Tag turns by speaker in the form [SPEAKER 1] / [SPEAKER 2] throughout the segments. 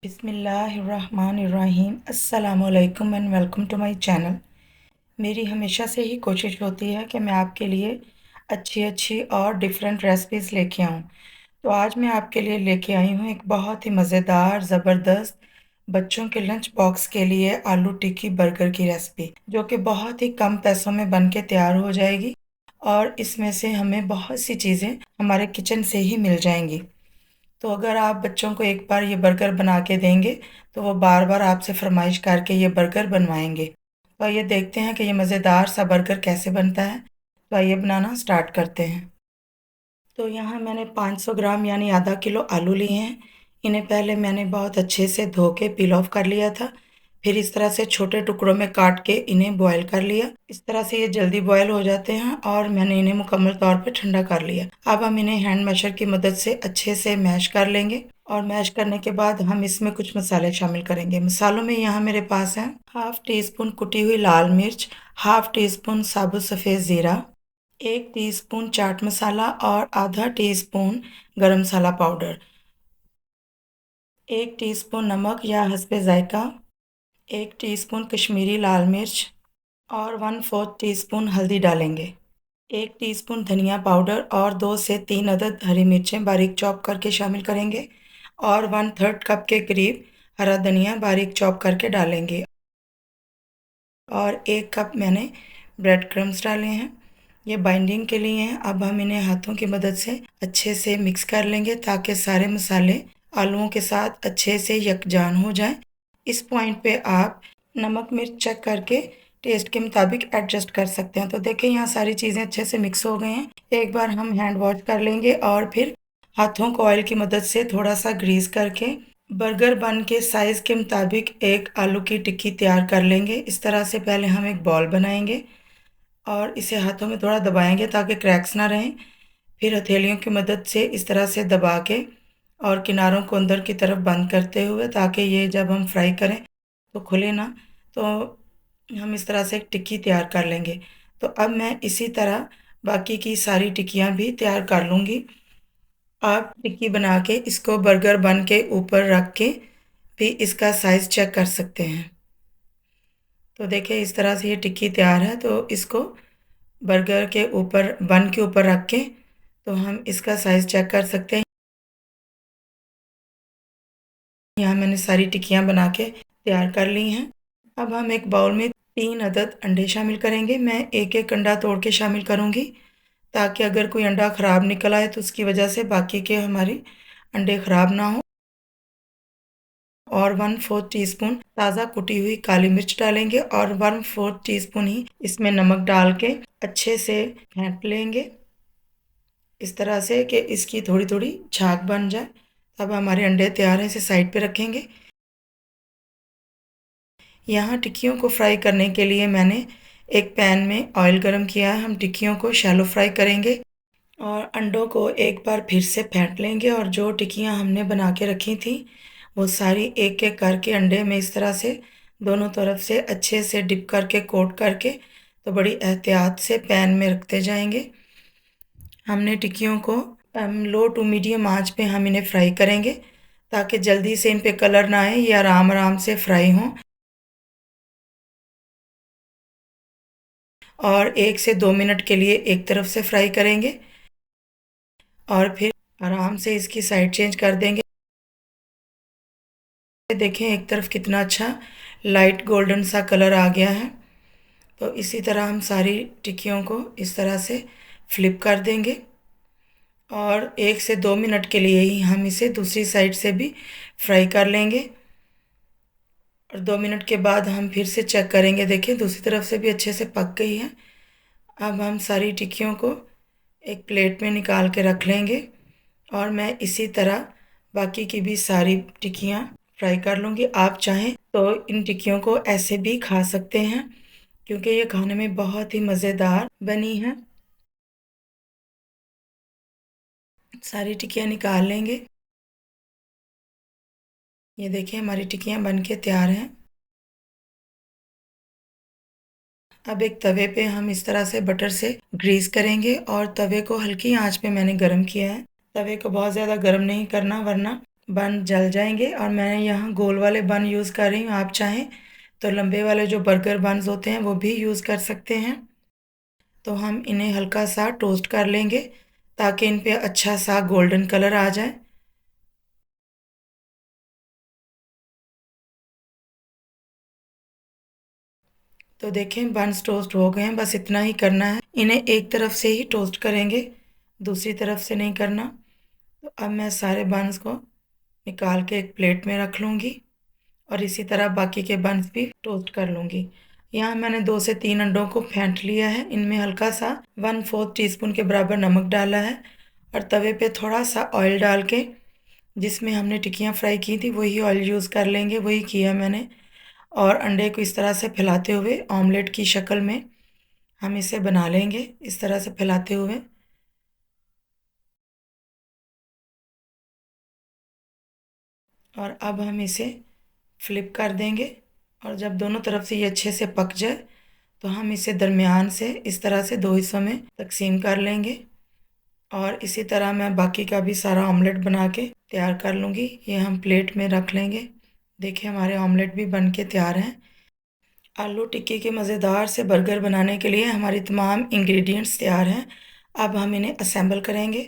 [SPEAKER 1] बिस्मिल्लाहिर्रहमानिर्रहीम अस्सलामुअलैकुम and welcome to my channel. मेरी हमेशा से ही कोशिश होती है कि मैं आपके लिए अच्छी अच्छी और डिफरेंट रेसिपीज़ लेके आऊँ। तो आज मैं आपके लिए लेके आई हूँ एक बहुत ही मज़ेदार ज़बरदस्त बच्चों के लंच बॉक्स के लिए आलू टिक्की बर्गर की रेसिपी, जो कि बहुत ही कम पैसों में बन के तैयार हो जाएगी और इसमें से हमें बहुत सी चीज़ें हमारे किचन से ही मिल जाएंगी। तो अगर आप बच्चों को एक बार ये बर्गर बना के देंगे तो वो बार बार आपसे फरमाइश करके ये बर्गर बनवाएंगे। तो आइए देखते हैं कि ये मज़ेदार सा बर्गर कैसे बनता है। तो आइए बनाना स्टार्ट करते हैं। तो यहाँ मैंने 500 ग्राम यानी आधा किलो आलू लिए हैं। इन्हें पहले मैंने बहुत अच्छे से धो के पील ऑफ कर लिया था। फिर इस तरह से छोटे टुकड़ों में काट के इन्हें बॉयल कर लिया। इस तरह से ये जल्दी बॉयल हो जाते हैं और मैंने इन्हें मुकम्मल तौर पे ठंडा कर लिया। अब हम इन्हें हैंड मैशर की मदद से अच्छे से मैश कर लेंगे और मैश करने के बाद हम इसमें कुछ मसाले शामिल करेंगे। मसालों में यहाँ मेरे पास है हाफ टी स्पून कुटी हुई लाल मिर्च, हाफ टी स्पून साबुत सफ़ेद ज़ीरा, 1 टीस्पून चाट मसाला और आधा टीस्पून गरम मसाला पाउडर, 1 टीस्पून नमक या हस्बे जायका, 1 टीस्पून कश्मीरी लाल मिर्च और 1/4 टीस्पून हल्दी डालेंगे। 1 टीस्पून धनिया पाउडर और 2 से 3 अदद हरी मिर्चें बारीक चॉप करके शामिल करेंगे और 1/3 कप के करीब हरा धनिया बारीक चॉप करके डालेंगे और 1 कप मैंने ब्रेड क्रम्स डाले हैं। ये बाइंडिंग के लिए हैं। अब हम इन्हें हाथों की मदद से अच्छे से मिक्स कर लेंगे ताकि सारे मसाले आलूओं के साथ अच्छे से यकजान हो जाएं। इस पॉइंट पे आप नमक मिर्च चेक करके टेस्ट के मुताबिक एडजस्ट कर सकते हैं। तो देखिए यहाँ सारी चीज़ें अच्छे से मिक्स हो गई हैं। एक बार हम हैंड वॉश कर लेंगे और फिर हाथों को ऑयल की मदद से थोड़ा सा ग्रीस करके बर्गर बन के साइज़ के मुताबिक एक आलू की टिक्की तैयार कर लेंगे। इस तरह से पहले हम एक बॉल बनाएंगे और इसे हाथों में थोड़ा दबाएंगे ताकि क्रैक्स ना रहें। फिर हथेलियों की मदद से इस तरह से दबा के और किनारों को अंदर की तरफ बंद करते हुए ताकि ये जब हम फ्राई करें तो खुले ना। तो हम इस तरह से एक टिक्की तैयार कर लेंगे। तो अब मैं इसी तरह बाकी की सारी टिक्कियाँ भी तैयार कर लूँगी। आप टिक्की बना के इसको बर्गर बन के ऊपर रख के भी इसका साइज़ चेक कर सकते हैं। तो देखिए इस तरह से ये टिक्की तैयार है। तो इसको बर्गर के ऊपर बन के ऊपर रख के तो हम इसका साइज़ चेक कर सकते हैं। यहाँ मैंने सारी टिक्कियाँ बना के तैयार कर ली हैं। अब हम एक बाउल में 3 अदद अंडे शामिल करेंगे। मैं एक एक अंडा तोड़ के शामिल करूँगी ताकि अगर कोई अंडा ख़राब निकल आए तो उसकी वजह से बाकी के हमारे अंडे ख़राब ना हो। और 1/4 टीस्पून ताज़ा कुटी हुई काली मिर्च डालेंगे और 1/4 टीस्पून ही इसमें नमक डाल के अच्छे से फेंट लेंगे इस तरह से कि इसकी थोड़ी थोड़ी झाग बन जाए। अब हमारे अंडे तैयार हैं, इसे साइड पे रखेंगे। यहाँ टिक्कियों को फ्राई करने के लिए मैंने एक पैन में ऑयल गरम किया है। हम टिक्कियों को शैलो फ्राई करेंगे और अंडों को एक बार फिर से फेंट लेंगे और जो टिक्कियाँ हमने बना के रखी थी वो सारी एक एक करके अंडे में इस तरह से दोनों तरफ से अच्छे से डिप करके कोट करके तो बड़ी एहतियात से पैन में रखते जाएंगे। हमने टिक्कियों को लो टू मीडियम आंच पे हम इन्हें फ्राई करेंगे ताकि जल्दी से इन पे कलर ना आए, ये आराम आराम से फ्राई हों। और 1 से 2 मिनट के लिए एक तरफ से फ्राई करेंगे और फिर आराम से इसकी साइड चेंज कर देंगे। देखें एक तरफ कितना अच्छा लाइट गोल्डन सा कलर आ गया है। तो इसी तरह हम सारी टिक्कियों को इस तरह से फ्लिप कर देंगे और 1 से 2 मिनट के लिए ही हम इसे दूसरी साइड से भी फ्राई कर लेंगे और 2 मिनट के बाद हम फिर से चेक करेंगे। देखिए दूसरी तरफ से भी अच्छे से पक गई है। अब हम सारी टिक्कियों को एक प्लेट में निकाल के रख लेंगे और मैं इसी तरह बाकी की भी सारी टिक्कियाँ फ्राई कर लूँगी। आप चाहें तो इन टिक्कियों को ऐसे भी खा सकते हैं क्योंकि ये खाने में बहुत ही मज़ेदार बनी है। सारी टिक्कियाँ निकाल लेंगे। ये देखिए हमारी टिक्कियाँ बन के तैयार हैं। अब एक तवे पे हम इस तरह से बटर से ग्रीस करेंगे और तवे को हल्की आंच पे मैंने गरम किया है। तवे को बहुत ज़्यादा गरम नहीं करना वरना बन जल जाएंगे। और मैं यहाँ गोल वाले बन यूज़ कर रही हूँ, आप चाहें तो लंबे वाले जो बर्गर बन्स होते हैं वो भी यूज़ कर सकते हैं। तो हम इन्हें हल्का सा टोस्ट कर लेंगे ताकि इन पे अच्छा सा गोल्डन कलर आ जाए। तो देखें बन्स टोस्ट हो गए हैं, बस इतना ही करना है। इन्हें एक तरफ से ही टोस्ट करेंगे, दूसरी तरफ से नहीं करना। तो अब मैं सारे बन्स को निकाल के एक प्लेट में रख लूँगी और इसी तरह बाकी के बन्स भी टोस्ट कर लूँगी। यहाँ मैंने 2 से 3 अंडों को फेंट लिया है। इनमें हल्का सा 1/4 टीस्पून के बराबर नमक डाला है और तवे पे थोड़ा सा ऑयल डाल के जिसमें हमने टिक्कियाँ फ्राई की थी वही ऑयल यूज़ कर लेंगे, वही किया मैंने। और अंडे को इस तरह से फैलाते हुए ऑमलेट की शक्ल में हम इसे बना लेंगे, इस तरह से फैलाते हुए। और अब हम इसे फ्लिप कर देंगे और जब दोनों तरफ से ये अच्छे से पक जाए तो हम इसे दरमियान से इस तरह से 2 हिस्सों में तकसीम कर लेंगे। और इसी तरह मैं बाकी का भी सारा ऑमलेट बना के तैयार कर लूँगी। ये हम प्लेट में रख लेंगे। देखिए हमारे ऑमलेट भी बन के तैयार हैं। आलू टिक्की के मज़ेदार से बर्गर बनाने के लिए हमारी तमाम इंग्रेडिएंट्स तैयार हैं। अब हम इन्हें असेंबल करेंगे।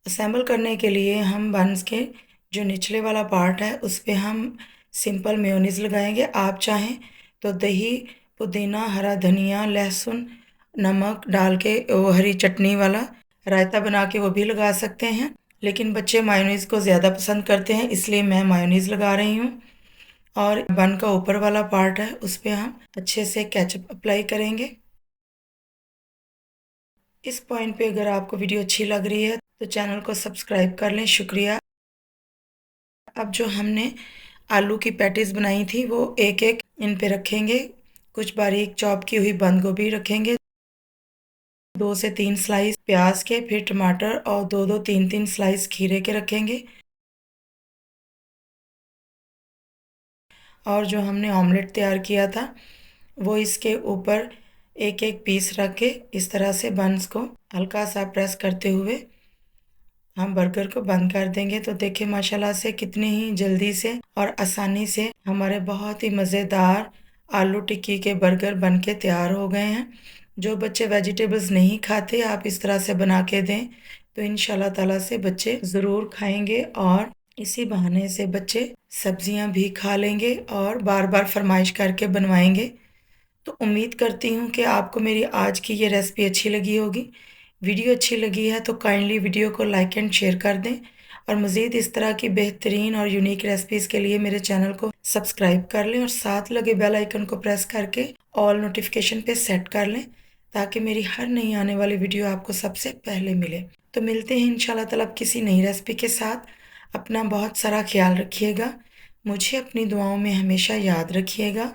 [SPEAKER 1] असेंबल करने के लिए हम बन्स के जो निचले वाला पार्ट है उस पे हम सिंपल मेयोनीज़ लगाएंगे। आप चाहें तो दही, पुदीना, हरा धनिया, लहसुन, नमक डाल के वो हरी चटनी वाला रायता बना के वो भी लगा सकते हैं। लेकिन बच्चे मायोनीज़ को ज़्यादा पसंद करते हैं इसलिए मैं मायोनीज़ लगा रही हूँ। और बन का ऊपर वाला पार्ट है उस पे हम अच्छे से केचप अप्लाई करेंगे। इस पॉइंट पे अगर आपको वीडियो अच्छी लग रही है तो चैनल को सब्सक्राइब कर लें, शुक्रिया। अब जो हमने आलू की पैटीज बनाई थी वो एक एक इन पे रखेंगे। कुछ बारीक चॉप की हुई बंद गोभी रखेंगे, 2 से 3 स्लाइस प्याज के, फिर टमाटर और 2-2 3-3 स्लाइस खीरे के रखेंगे। और जो हमने ऑमलेट तैयार किया था वो इसके ऊपर एक एक पीस रख के इस तरह से बन्स को हल्का सा प्रेस करते हुए हम बर्गर को बंद कर देंगे। तो देखिए माशाल्लाह से कितनी ही जल्दी से और आसानी से हमारे बहुत ही मज़ेदार आलू टिक्की के बर्गर बन के तैयार हो गए हैं। जो बच्चे वेजिटेबल्स नहीं खाते आप इस तरह से बना के दें तो इंशाल्लाह ताला से बच्चे ज़रूर खाएंगे और इसी बहाने से बच्चे सब्जियां भी खा लेंगे और बार बार फरमाइश करके बनवाएंगे। तो उम्मीद करती हूँ कि आपको मेरी आज की ये रेसिपी अच्छी लगी होगी। वीडियो अच्छी लगी है तो काइंडली वीडियो को लाइक एंड शेयर कर दें और मज़ीद इस तरह की बेहतरीन और यूनिक रेसिपीज़ के लिए मेरे चैनल को सब्सक्राइब कर लें और साथ लगे बेल आइकन को प्रेस करके ऑल नोटिफिकेशन पे सेट कर लें ताकि मेरी हर नई आने वाली वीडियो आपको सबसे पहले मिले। तो मिलते हैं इंशाल्लाह ताला किसी नई रेसिपी के साथ। अपना बहुत सारा ख्याल रखिएगा, मुझे अपनी दुआओं में हमेशा याद रखिएगा।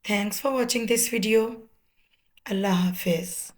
[SPEAKER 1] Thanks for watching this video. Allah Hafiz.